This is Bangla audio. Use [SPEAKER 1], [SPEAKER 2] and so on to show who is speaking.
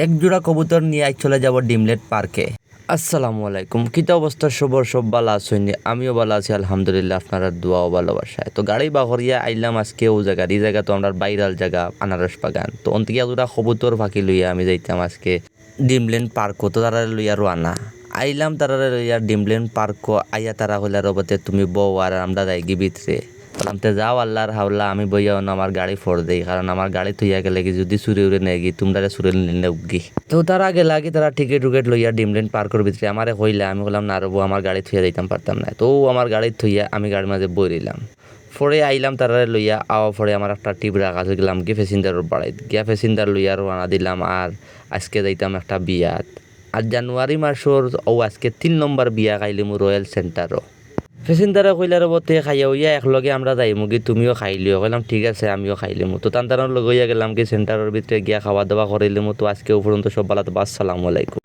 [SPEAKER 1] এক জোড়া কবুতর নিয়ে আজ চলে যাব ডিমলেট পার্কে। আসসালামু আলাইকুম, কিতা অবস্থা সবর? সব ভালো আছেন? আমিও ভালো আছি আলহামদুলিল্লাহ, আপনারা দোয়া ও ভালোবাসায়। তো গাড়ি বাহরিয়া আইলাম আজকে ও জায়গা, এই জায়গা তো আমরা বাইরাল জায়গা, আনারস বাগান। তো অন্তিকে জোড়া কবুতর ফাঁকি লইয়া আমি যাইতাম আজকে ডিমল্যান্ড পার্ক। তো তারা লইয়া রোয়ানা আইলাম, তারা লইয়া ডিমল্যান্ড পার্ক আইয়া তারা হইলা রবতে তুমি বউ আর আমরা যাইগি ভিতরে। বললামতে যাও আল্লাহর হাওলা, আমি বইয়া আমার গাড়ি ফোর দেই, কারণ আমার গাড়ি থইয়া গেলে কি যদি চুরি উড়ে নেগি তোমরা চুরি নিলে উগি। তো তারা গেলা কি তারা টিকিট উকেট লইয়া ডিমল্যান্ড পার্কের ভিতরে আমারে হইলা, আমি বললাম না রবো আমার গাড়ি থইয়া যাইতাম পারতাম না। তো আমার গাড়ি থইয়া আমি গাড়ির মাঝে বই রইলাম। পরে আইলাম তারা লইয়া আওয়া পরে আমার একটা টিপ রাখা গেলাম কি প্যাসেঞ্জারের বাড়াইত গিয়া প্যাসেঞ্জার লইয়া রওনা দিলাম। আর আজকে যাইতাম একটা বিয়াত। আর জানুয়ারি মাসের আজকে 3 নম্বর বিয়া খাইলিমু রয়্যাল সেন্টারও। প্যাসেঞ্জারে কইলার বতে খাইয়া হইয়া একলগে আমরা যাইমু কি তুমিও খাইলিও? কইলাম ঠিক আছে আমিও খাইলিমু। তো তান্তানোর লগে হইয়া গেলাম কি সেন্টারের ভিতরে গিয়া খাওয়া দাওয়া করিলিমু। তো আজকে পর্যন্ত সব ভালো, তো আসসালামু আলাইকুম।